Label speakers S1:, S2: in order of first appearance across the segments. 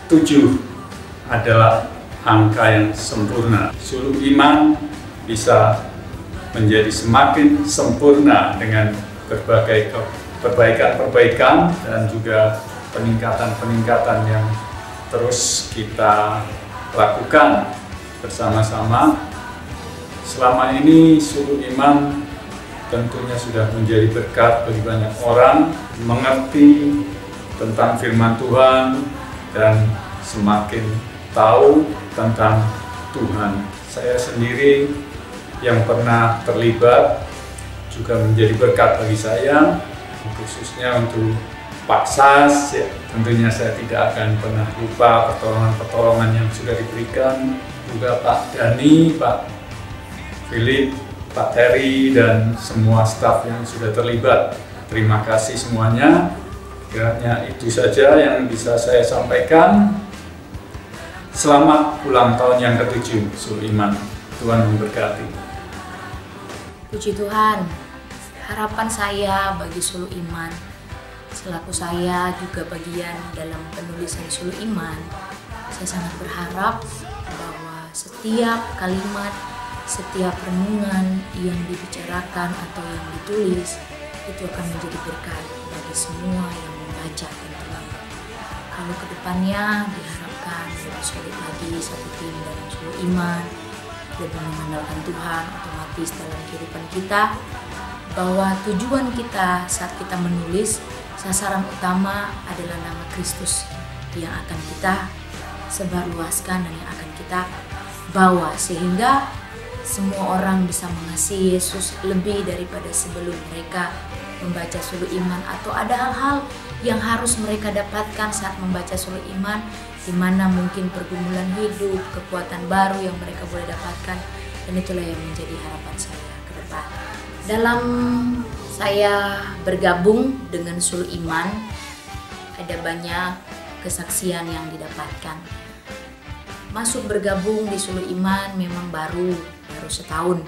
S1: 7 adalah angka yang sempurna. Suluk iman bisa menjadi semakin sempurna dengan berbagai perbaikan-perbaikan dan juga peningkatan-peningkatan yang terus kita lakukan bersama-sama. Selama ini suluk iman tentunya sudah menjadi berkat bagi banyak orang, mengerti tentang firman Tuhan dan semakin tahu tentang Tuhan. Saya sendiri yang pernah terlibat juga menjadi berkat bagi saya, khususnya untuk Pak Sas. Ya, tentunya saya tidak akan pernah lupa pertolongan-pertolongan yang sudah diberikan, juga Pak Dani, Pak Philip, Pak Terry, dan semua staf yang sudah terlibat. Terima kasih semuanya. Kiranya itu saja yang bisa saya sampaikan. Selamat ulang tahun yang ke-7 Suluk Iman. Tuhan memberkati.
S2: Puji Tuhan, harapan saya bagi Suluk Iman, selaku saya juga bagian dalam penulisan Suluk Iman, saya sangat berharap bahwa setiap kalimat, setiap renungan yang dibicarakan atau yang ditulis itu akan menjadi berkat bagi semua yang membaca tentunya. Kalau kedepannya diharapkan lebih solid lagi satu tim dalam Suluk Iman, lebih mengandalkan Tuhan otomatis dalam kehidupan kita, bahwa tujuan kita saat kita menulis, sasaran utama adalah nama Kristus yang akan kita sebarluaskan dan yang akan kita bawa, sehingga semua orang bisa mengasihi Yesus lebih daripada sebelum mereka membaca Suluk Iman, atau ada hal-hal yang harus mereka dapatkan saat membaca Suluk Iman, di mana mungkin pergumulan hidup, kekuatan baru yang mereka boleh dapatkan, dan itulah yang menjadi harapan saya ke depan. Dalam saya bergabung dengan Suluk Iman, ada banyak kesaksian yang didapatkan. Masuk bergabung di Suluk Iman memang baru setahun,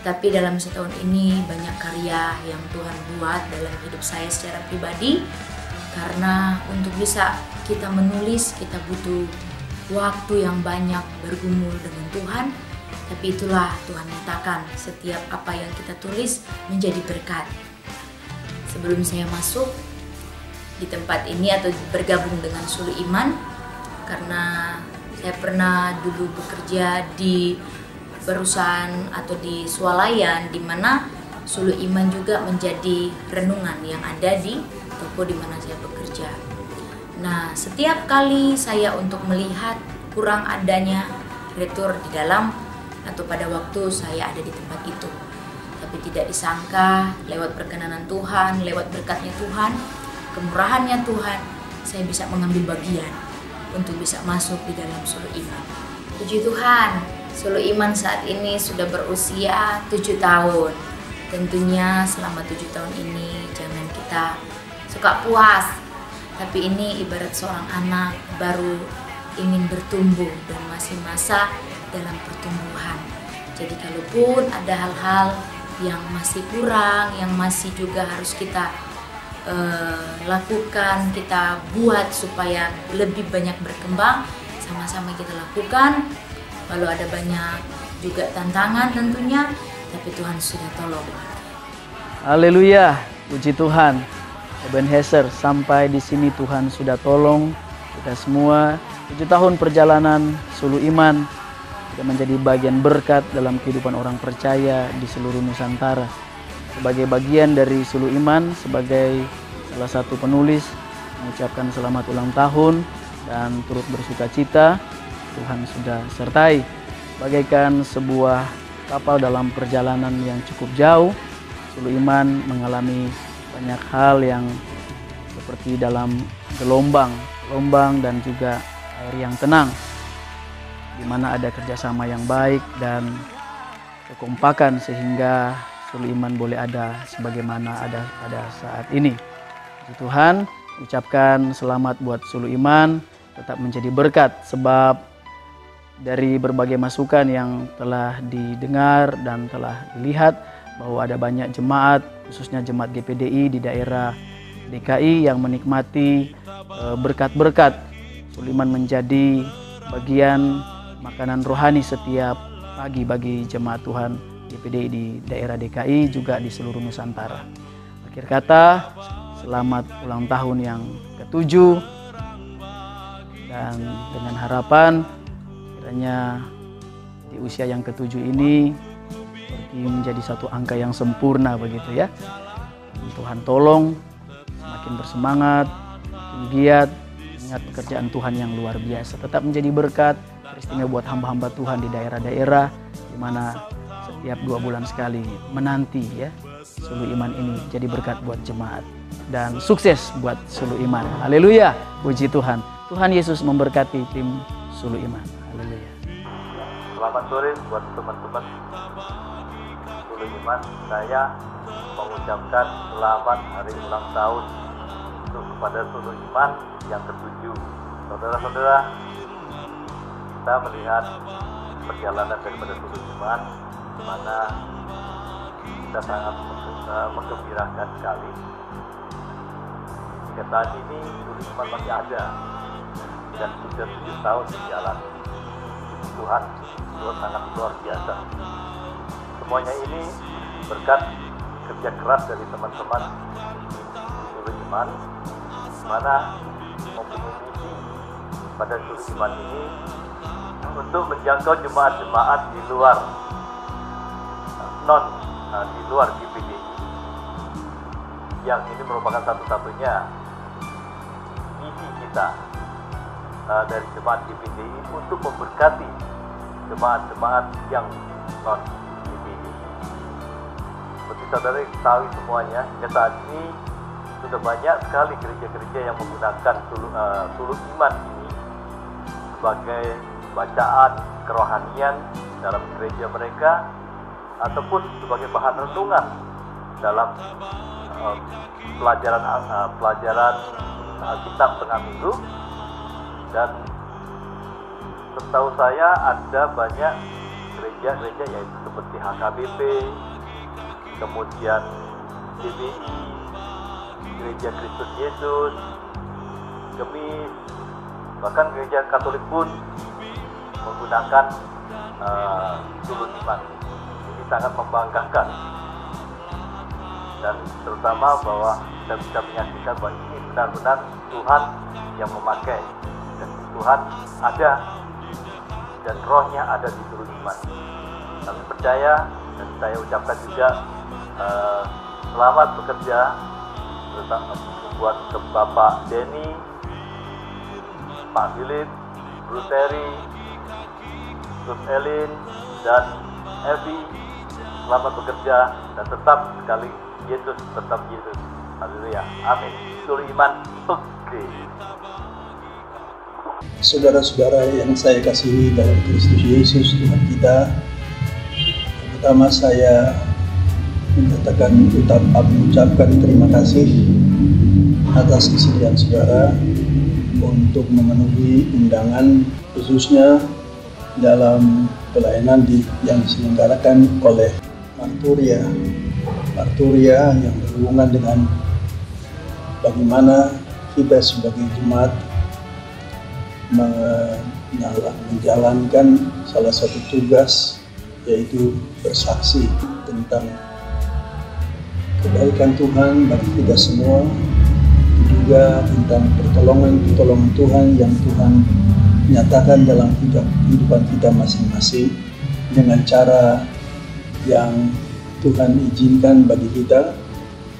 S2: tetapi dalam setahun ini banyak karya yang Tuhan buat dalam hidup saya secara pribadi. Karena untuk bisa kita menulis, kita butuh waktu yang banyak bergumul dengan Tuhan. Tapi itulah Tuhan nyatakan, setiap apa yang kita tulis menjadi berkat. Sebelum saya masuk di tempat ini atau bergabung dengan Suluk Iman, karena saya pernah dulu bekerja di perusahaan atau di swalayan, di mana Suluk Iman juga menjadi renungan yang ada di toko di mana saya bekerja. Nah, setiap kali saya untuk melihat kurang adanya retur di dalam atau pada waktu saya ada di tempat itu, tapi tidak disangka lewat perkenanan Tuhan, lewat berkatnya Tuhan, kemurahannya Tuhan, saya bisa mengambil bagian untuk bisa masuk di dalam Suluk Iman. Puji Tuhan, Suluk Iman saat ini sudah berusia 7 tahun. Tentunya selama 7 tahun ini jangan kita suka puas, tapi ini ibarat seorang anak baru ingin bertumbuh dan masih masa dalam pertumbuhan. Jadi kalaupun ada hal-hal yang masih kurang, yang masih juga harus kita lakukan, kita buat supaya lebih banyak berkembang, sama-sama kita lakukan. Lalu ada banyak juga tantangan tentunya, tapi Tuhan sudah tolong.
S3: Haleluya, puji Tuhan. Ebenezer, sampai di sini Tuhan sudah tolong kita semua. 7 tahun perjalanan Suluk Iman sudah menjadi bagian berkat dalam kehidupan orang percaya di seluruh Nusantara. Sebagai bagian dari Suluk Iman, sebagai salah satu penulis, mengucapkan selamat ulang tahun dan turut bersuka cita. Tuhan sudah sertai, bagaikan sebuah kapal dalam perjalanan yang cukup jauh. Suluk Iman mengalami banyak hal yang seperti dalam gelombang dan juga air yang tenang, di mana ada kerjasama yang baik dan kekompakan sehingga Suluk Iman boleh ada sebagaimana ada pada saat ini. Puji Tuhan, ucapkan selamat buat Suluk Iman, tetap menjadi berkat, sebab dari berbagai masukan yang telah didengar dan telah dilihat bahwa ada banyak jemaat, khususnya jemaat GPDI di daerah DKI yang menikmati berkat-berkat Suluh iman menjadi bagian makanan rohani setiap pagi bagi jemaat Tuhan GPDI di daerah DKI juga di seluruh Nusantara. Akhir kata, selamat ulang tahun yang ke-7, dan dengan harapan kiranya di usia yang ke-7 ini seperti menjadi satu angka yang sempurna begitu ya. Tuhan tolong semakin bersemangat, semakin giat, ingat pekerjaan Tuhan yang luar biasa. Tetap menjadi berkat, istimewa buat hamba-hamba Tuhan di daerah-daerah di mana setiap 2 bulan sekali menanti ya Suluh Iman ini jadi berkat buat jemaat. Dan sukses buat Suluh Iman. Haleluya, puji Tuhan. Tuhan Yesus memberkati tim Suluh Iman. Haleluya.
S4: Selamat sore buat teman-teman Suluh Iman. Saya mengucapkan selamat hari ulang tahun untuk kepada Suluh Iman yang ke-7. Saudara-saudara, kita melihat perjalanan daripada Suluh Iman, di mana kita sangat menggembirakan sekali. Hingga saat ini Suluh Iman masih ada dan sudah 7 tahun berjalan. Tuhan sangat luar biasa. Semuanya ini berkat kerja keras dari teman-teman Suluh Iman, mana mempunyai misi pada Suluh Iman ini untuk menjangkau jemaat-jemaat di luar di luar GPDI, yang ini merupakan satu-satunya misi kita dari jemaat GPDI untuk memberkati jemaat-jemaat yang non GPDI. Seperti saudara ketahui semuanya, hingga saat ini sudah banyak sekali gereja-gereja yang menggunakan Suluh Iman ini sebagai bacaan kerohanian dalam gereja mereka, ataupun sebagai bahan renungan dalam pelajaran Alkitab tengah minggu. Dan setahu saya ada banyak gereja-gereja yaitu seperti HKBP, kemudian GBI, Gereja Kristus Yesus, Gemis, bahkan gereja Katolik pun menggunakan Suluh Iman. Ini sangat membanggakan, dan terutama bahwa kita bisa menyaksikan bahwa ini benar-benar Tuhan yang memakai, dan Tuhan ada dan rohnya ada di Suluh Iman. Kami percaya, dan saya ucapkan juga selamat bekerja terutama buat ke Bapak Denny, Pak Philip, Bro Terry, Gus Elin, dan Evi. Selamat bekerja dan tetap sekali Yesus, tetap Yesus. Haleluya, amin. Suluh Iman, oke.
S5: Saudara-saudara yang saya kasihi dalam Kristus Yesus Tuhan kita, pertama saya mengucapkan terima kasih atas kesediaan saudara untuk memenuhi undangan, khususnya dalam pelayanan yang diselenggarakan oleh Marturia yang berhubungan dengan bagaimana kita sebagai jemaat menjalankan salah satu tugas, yaitu bersaksi tentang kebaikan Tuhan bagi kita semua, juga tentang pertolongan Tuhan yang Tuhan nyatakan dalam kehidupan kita masing-masing dengan cara yang Tuhan izinkan bagi kita,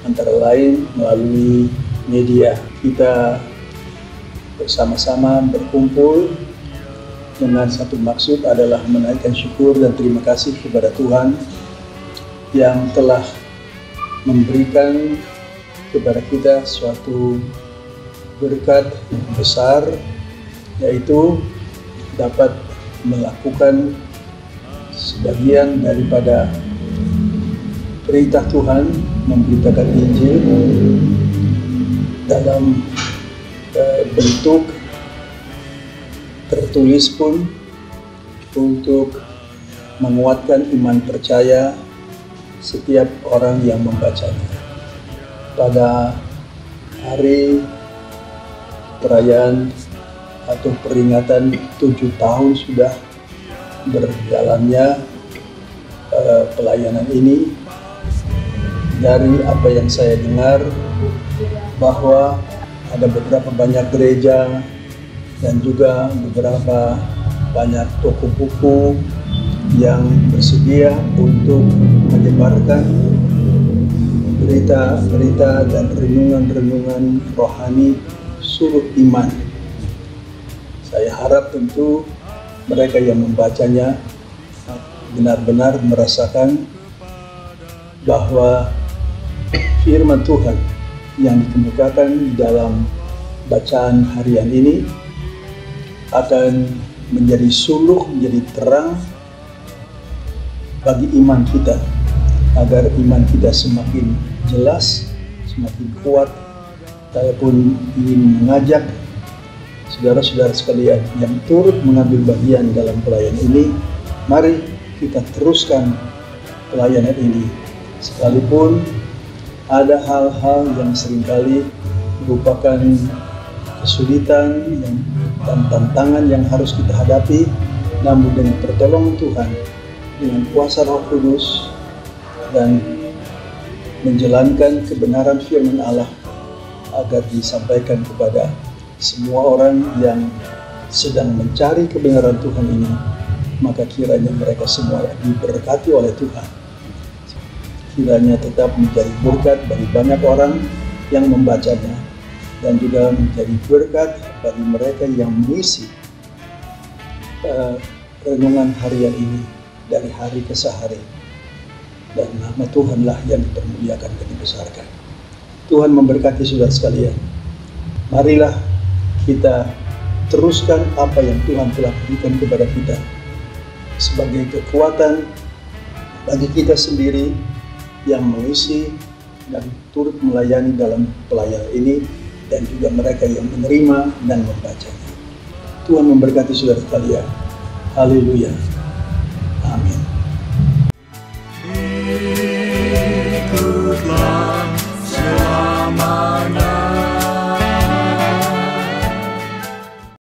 S5: antara lain melalui media. Kita bersama-sama berkumpul dengan satu maksud, adalah menaikkan syukur dan terima kasih kepada Tuhan yang telah memberikan kepada kita suatu berkat besar, yaitu dapat melakukan sebagian daripada perintah Tuhan, memberitakan Injil dalam bentuk tertulis pun, untuk menguatkan iman percaya setiap orang yang membacanya. Pada hari perayaan atau peringatan 7 tahun sudah berjalannya pelayanan ini. Dari apa yang saya dengar, bahwa ada beberapa banyak gereja dan juga beberapa banyak toko buku yang bersedia untuk menyebarkan berita-berita dan renungan-renungan rohani Suluh Iman. Saya harap tentu mereka yang membacanya benar-benar merasakan bahwa firman Tuhan yang dikemukakan di dalam bacaan harian ini akan menjadi suluh, menjadi terang bagi iman kita, agar iman kita semakin jelas, semakin kuat. Saya pun ingin mengajak saudara-saudara sekalian yang turut mengambil bagian dalam pelayanan ini, mari kita teruskan pelayanan ini, sekalipun ada hal-hal yang seringkali merupakan kesulitan dan tantangan yang harus kita hadapi, namun dengan pertolongan Tuhan, dengan kuasa Roh Kudus, dan menjalankan kebenaran firman Allah agar disampaikan kepada semua orang yang sedang mencari kebenaran Tuhan ini, maka kiranya mereka semua diberkati oleh Tuhan. Kiranya tetap menjadi berkat bagi banyak orang yang membacanya, dan juga menjadi berkat bagi mereka yang mengisi renungan harian ini dari hari ke hari. Dan nama Tuhanlah yang dipermuliakan dan dibesarkan. Tuhan memberkati saudara sekalian. Marilah kita teruskan apa yang Tuhan telah berikan kepada kita sebagai kekuatan bagi kita sendiri yang mengisi dan turut melayani dalam pelayanan ini, dan juga mereka yang menerima dan membacanya. Tuhan memberkati saudara sekalian. Haleluya.